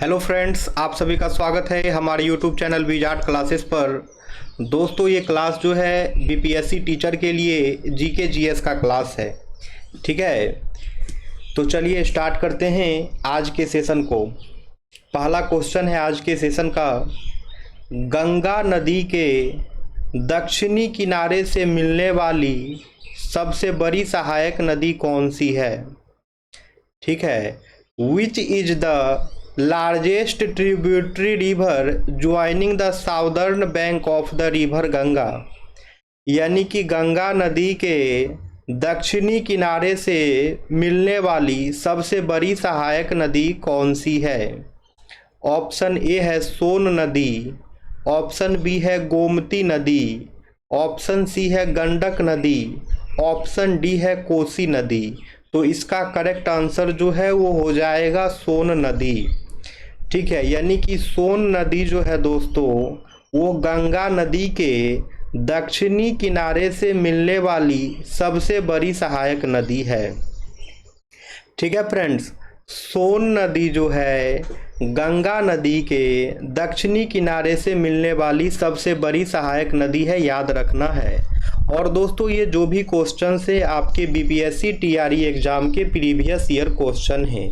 Hello friends, आप सभी का स्वागत है हमारे यूट्यूब चैनल वीजार्ट क्लासेस पर। दोस्तों, ये क्लास जो है बीपीएससी टीचर के लिए जीके जीएस का क्लास है। ठीक है, तो चलिए स्टार्ट करते हैं आज के सेशन को। पहला क्वेश्चन है आज के सेशन का, गंगा नदी के दक्षिणी किनारे से मिलने वाली सबसे बड़ी सहायक नदी कौन सी है। ठीक है, which is the largest tributary river joining the southern bank of the river Ganga. यानी कि गंगा नदी के दक्षिणी किनारे से मिलने वाली सबसे बड़ी सहायक नदी कौन सी है। ऑप्शन ए है सोन नदी, ऑप्शन बी है गोमती नदी, ऑप्शन सी है गंडक नदी, ऑप्शन डी है कोसी नदी। तो इसका करेक्ट आंसर जो है वो हो जाएगा सोन नदी। ठीक है, यानी कि सोन नदी जो है दोस्तों वो गंगा नदी के दक्षिणी किनारे से मिलने वाली सबसे बड़ी सहायक नदी है। ठीक है फ्रेंड्स, सोन नदी जो है गंगा नदी के दक्षिणी किनारे से मिलने वाली सबसे बड़ी सहायक नदी है, याद रखना है। और दोस्तों, ये जो भी क्वेश्चन है आपके बीपीएससी टीआरई एग्जाम के प्रीवियस ईयर क्वेश्चन हैं।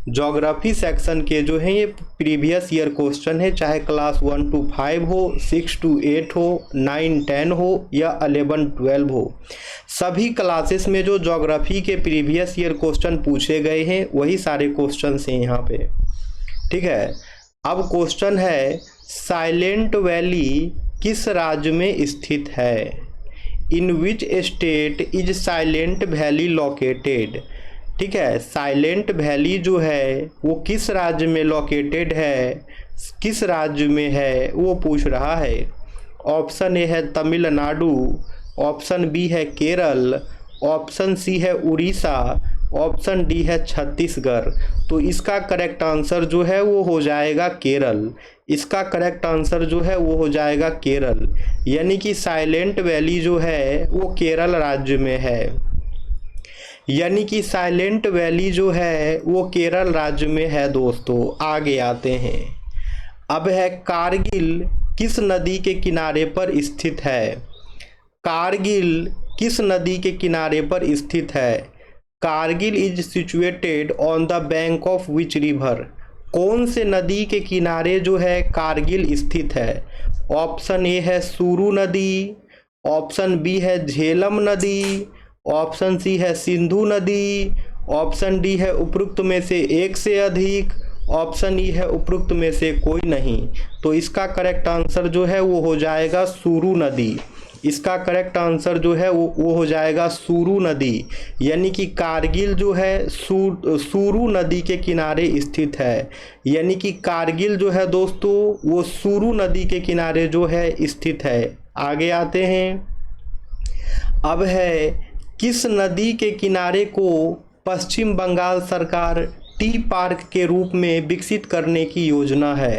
ज्योग्राफी सेक्शन के जो हैं ये प्रीवियस ईयर क्वेश्चन है, चाहे क्लास 1 to 5 हो, 6 to 8 हो, 9 10 हो या 11 12 हो, सभी क्लासेस में जो ज्योग्राफी के प्रीवियस ईयर क्वेश्चन पूछे गए हैं वही सारे क्वेश्चन हैं यहाँ पे। ठीक है, अब क्वेश्चन है, साइलेंट वैली किस राज्य में स्थित है। In which state is Silent Valley located. ठीक है, साइलेंट वैली जो है वो किस राज्य में लोकेटेड है, किस राज्य में है वो पूछ रहा है। ऑप्शन ए है तमिलनाडु, ऑप्शन बी है केरल, ऑप्शन सी है उड़ीसा, ऑप्शन डी है छत्तीसगढ़। तो इसका करेक्ट आंसर जो है वो हो जाएगा केरल। इसका करेक्ट आंसर जो है वो हो जाएगा केरल, यानी कि साइलेंट वैली जो है वो केरल राज्य में है। यानी कि साइलेंट वैली जो है वो केरल राज्य में है। दोस्तों आगे आते हैं, अब है कारगिल किस नदी के किनारे पर स्थित है। कारगिल किस नदी के किनारे पर स्थित है। Kargil is situated on the bank of which river. कौन से नदी के किनारे जो है कारगिल स्थित है। ऑप्शन ए है सुरु नदी, ऑप्शन बी है झेलम नदी, ऑप्शन सी है सिंधु नदी, ऑप्शन डी है उपरोक्त में से एक से अधिक, ऑप्शन ई है उपरोक्त में से कोई नहीं। तो इसका करेक्ट आंसर जो है वो हो जाएगा सुरु नदी। इसका करेक्ट आंसर जो है वो हो जाएगा सुरु नदी, यानी कि कारगिल जो है सुरु नदी के किनारे स्थित है। यानी कि कारगिल जो है दोस्तों वो सुरु नदी के किनारे जो है स्थित है। आगे आते हैं, अब है किस नदी के किनारे को पश्चिम बंगाल सरकार टी पार्क के रूप में विकसित करने की योजना है।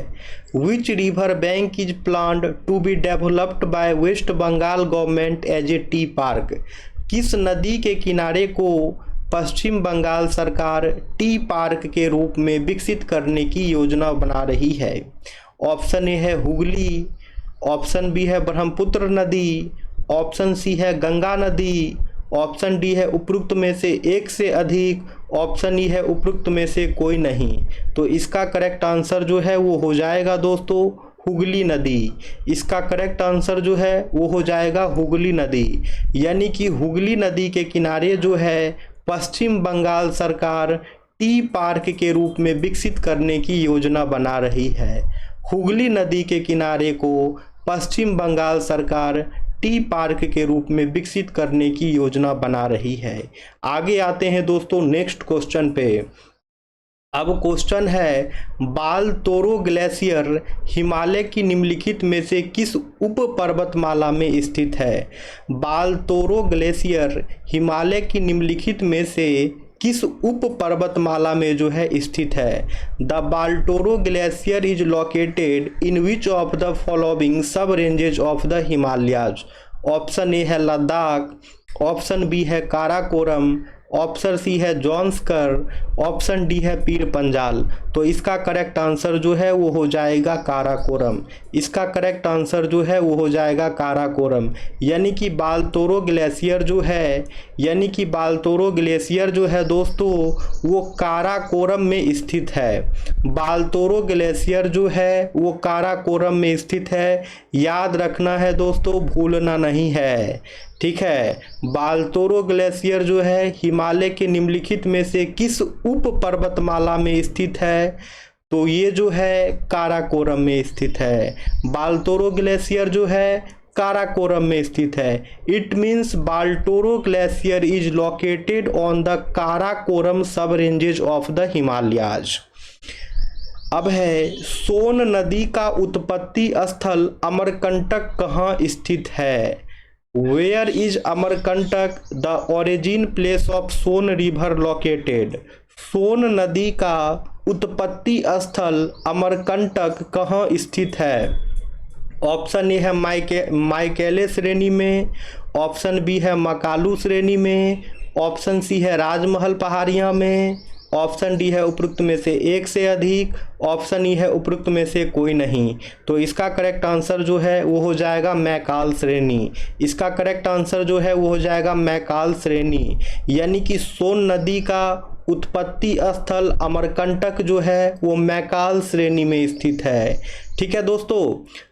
Which river bank is planned to be developed by West Bengal government as a tea park. किस नदी के किनारे को पश्चिम बंगाल सरकार टी पार्क के रूप में विकसित करने की योजना बना रही है। ऑप्शन ए है हुगली, ऑप्शन बी है ब्रह्मपुत्र नदी, ऑप्शन सी है गंगा नदी, ऑप्शन डी है उपरोक्त में से एक से अधिक, ऑप्शन ई है उपरोक्त में से कोई नहीं। तो इसका करेक्ट आंसर जो है वो हो जाएगा दोस्तों हुगली नदी। इसका करेक्ट आंसर जो है वो हो जाएगा हुगली नदी, यानी कि हुगली नदी के किनारे जो है पश्चिम बंगाल सरकार टी पार्क के रूप में विकसित करने की योजना बना रही है। हुगली नदी के किनारे को पश्चिम बंगाल सरकार टी पार्क के रूप में विकसित करने की योजना बना रही है। आगे आते हैं दोस्तों नेक्स्ट क्वेश्चन पे। अब क्वेश्चन है, बाल तोरो ग्लेशियर हिमालय की निम्नलिखित में से किस उप पर्वतमाला में स्थित है। बाल तोरो ग्लेशियर हिमालय की निम्नलिखित में से किस उप पर्वतमाला में जो है स्थित है। The Baltoro glacier is located in which of the following सब ranges of the Himalayas. Option A है लद्दाख, ऑप्शन बी है काराकोरम, ऑप्शन सी है जॉन्सकर, ऑप्शन डी है पीर पंजाल। तो इसका करेक्ट आंसर जो है वो हो जाएगा काराकोरम। इसका करेक्ट आंसर जो है वो हो जाएगा काराकोरम। यानी कि बालतोरो ग्लेशियर जो है, यानी कि बालतोरो ग्लेशियर जो है दोस्तों वो काराकोरम में स्थित है। बालतोरो ग्लेशियर जो है वो काराकोरम में स्थित है। याद रखना है दोस्तों, भूलना नहीं है। ठीक है, बालतोरो ग्लेशियर जो है हिमालय के निम्नलिखित में से किस उप पर्वतमाला में स्थित है? तो ये जो है काराकोरम में स्थित है। बालतोरो ग्लेशियर जो है काराकोरम में स्थित है। It means Baltoro glacier is located on the Karakoram सब रेंजेज ऑफ द हिमालयाज। अब है सोन नदी का उत्पत्ति स्थल अमरकंटक कहाँ स्थित है? Where is Amarkantak the origin place of Son river located? Son नदी का उत्पत्ति स्थल अमरकंटक कहाँ स्थित है? ऑप्शन ए है माइकेले श्रेणी में, ऑप्शन बी है मकालू श्रेणी में, ऑप्शन सी है राजमहल पहाड़ियाँ में, ऑप्शन डी है उपरोक्त में से एक से अधिक, ऑप्शन ई है उपरोक्त में से कोई नहीं। तो इसका करेक्ट आंसर जो है वो हो जाएगा मैकाल श्रेणी। इसका करेक्ट आंसर जो है वो हो जाएगा मैकाल श्रेणी। यानी कि सोन नदी का उत्पत्ति स्थल अमरकंटक जो है वो मैकाल श्रेणी में स्थित है। ठीक है दोस्तों,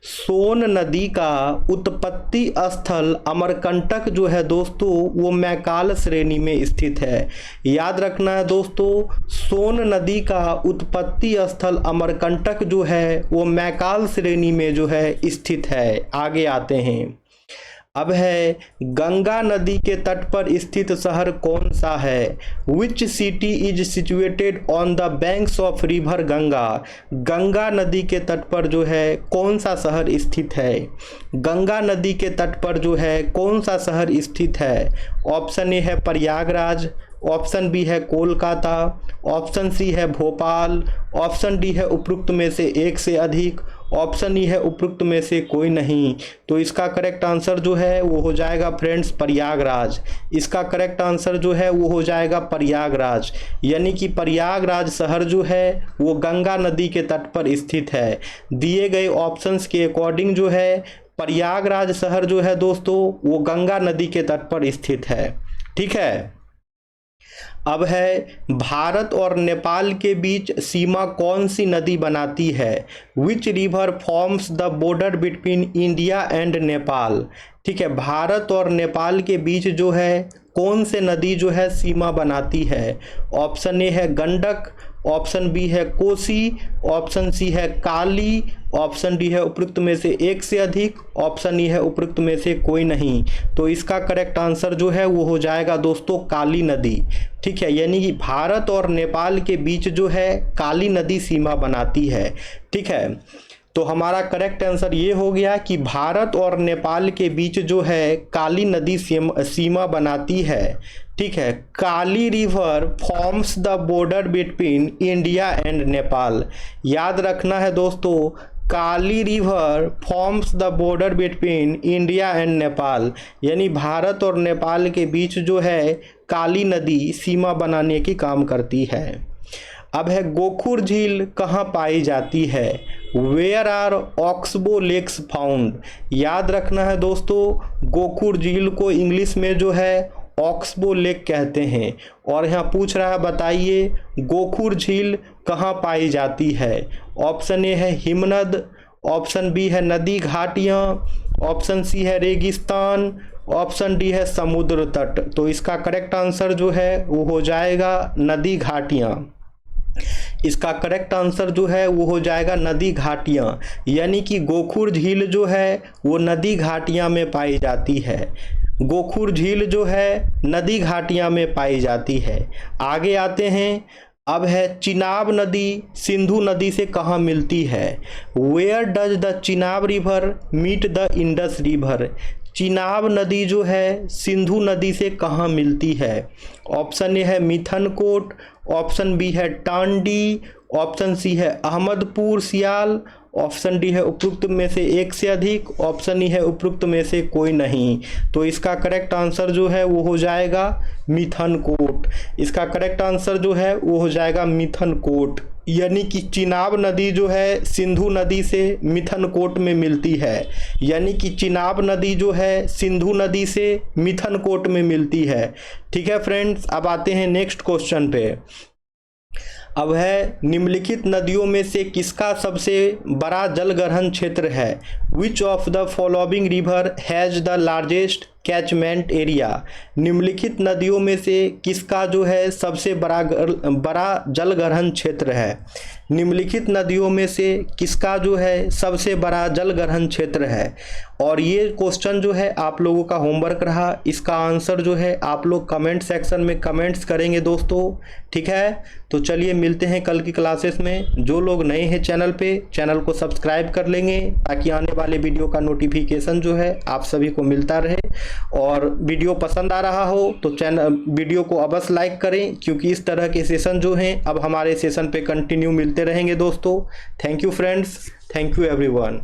सोन नदी का उत्पत्ति स्थल अमरकंटक जो है दोस्तों वो मैकाल श्रेणी में स्थित है। याद रखना है दोस्तों, सोन नदी का उत्पत्ति स्थल अमरकंटक जो है वो मैकाल श्रेणी में जो है स्थित है। आगे आते हैं। अब है गंगा नदी के तट पर स्थित शहर कौन सा है? Which city is situated on the banks of river Ganga? Ganga नदी के तट पर जो है कौन सा शहर स्थित है? गंगा नदी के तट पर जो है कौन सा शहर स्थित है? ऑप्शन ए है प्रयागराज, ऑप्शन बी है कोलकाता, ऑप्शन सी है भोपाल, ऑप्शन डी है उपरोक्त में से एक से अधिक, ऑप्शन ई है उपरोक्त में से कोई नहीं। तो इसका करेक्ट आंसर जो है वो हो जाएगा फ्रेंड्स प्रयागराज। इसका करेक्ट आंसर जो है वो हो जाएगा प्रयागराज। यानी कि प्रयागराज शहर जो है वो गंगा नदी के तट पर स्थित है। दिए गए ऑप्शंस के अकॉर्डिंग जो है प्रयागराज शहर जो है दोस्तों वो गंगा नदी के तट पर स्थित है। ठीक है, अब है भारत और नेपाल के बीच सीमा कौन सी नदी बनाती है? Which river forms the border between India and Nepal? ठीक है, भारत और नेपाल के बीच जो है कौन से नदी जो है सीमा बनाती है? ऑप्शन ए है गंडक, ऑप्शन बी है कोसी, ऑप्शन सी है काली, ऑप्शन डी है उपरोक्त में से एक से अधिक, ऑप्शन ई है उपरोक्त में से कोई नहीं। तो इसका करेक्ट आंसर जो है वो हो जाएगा दोस्तों काली नदी। ठीक है, यानी कि भारत और नेपाल के बीच जो है काली नदी सीमा बनाती है। ठीक है, तो हमारा करेक्ट आंसर ये हो गया कि भारत और नेपाल के बीच जो है काली नदी सीमा बनाती है। ठीक है, Kali river forms the border between India and Nepal. याद रखना है दोस्तों, Kali river forms the border between India and Nepal. यानी भारत और नेपाल के बीच जो है काली नदी सीमा बनाने की काम करती है। अब है गोखुर झील कहाँ पाई जाती है? Where are oxbow lakes found? याद रखना है दोस्तों, गोखुर झील को इंग्लिश में जो है ऑक्सबो लेक कहते हैं। और यहाँ पूछ रहा है बताइए गोखुर झील कहाँ पाई जाती है? ऑप्शन ए है हिमनद, ऑप्शन बी है नदी घाटियाँ, ऑप्शन सी है रेगिस्तान, ऑप्शन डी है समुद्र तट। तो इसका करेक्ट आंसर जो है वो हो जाएगा नदी घाटियाँ। इसका करेक्ट आंसर जो है वो हो जाएगा नदी घाटियाँ। यानी कि गोखुर झील जो है वो नदी घाटियाँ में पाई जाती है। गोखुर झील जो है नदी घाटियाँ में पाई जाती है। आगे आते हैं। अब है चिनाब नदी सिंधु नदी से कहाँ मिलती है? Where does the Chenab river meet the Indus river? Chenab नदी जो है सिंधु नदी से कहाँ मिलती है? ऑप्शन ए है मिथनकोट, ऑप्शन बी है टांडी, ऑप्शन सी है अहमदपुर सियाल, ऑप्शन डी है उपरोक्त में से एक से अधिक, ऑप्शन ई है उपरोक्त में से कोई नहीं। तो इसका करेक्ट आंसर जो है वो हो जाएगा मिथनकोट। इसका करेक्ट आंसर जो है वो हो जाएगा मिथनकोट, यानी कि चिनाब नदी जो है सिंधु नदी से मिथनकोट में मिलती है, यानी कि चिनाब नदी जो है सिंधु नदी से मिथनकोट में मिलती है। ठीक है फ्रेंड्स, अब आते हैं नेक्स्ट क्वेश्चन पे। अब है निम्नलिखित नदियों में से किसका सबसे बड़ा जलग्रहण क्षेत्र है? Which of the following river has the largest catchment area? निम्नलिखित नदियों में से किसका जो है सबसे बड़ा जलग्रहण क्षेत्र है? निम्नलिखित नदियों में से किसका जो है सबसे बड़ा जलग्रहण क्षेत्र है? और ये क्वेश्चन जो है आप लोगों का होमवर्क रहा, इसका आंसर जो है आप लोग कमेंट सेक्शन में कमेंट्स करेंगे दोस्तों। ठीक है, तो चलिए मिलते हैं कल की क्लासेस में। जो लोग नए हैं चैनल पे, चैनल को सब्सक्राइब कर लेंगे ताकि आने वाले वीडियो का नोटिफिकेशन जो है आप सभी को मिलता रहे। और वीडियो पसंद आ रहा हो तो वीडियो को अवश्य लाइक करें, क्योंकि इस तरह के सेशन जो हैं अब हमारे सेशन पे कंटिन्यू मिलते रहेंगे दोस्तों। Thank you friends, thank you everyone.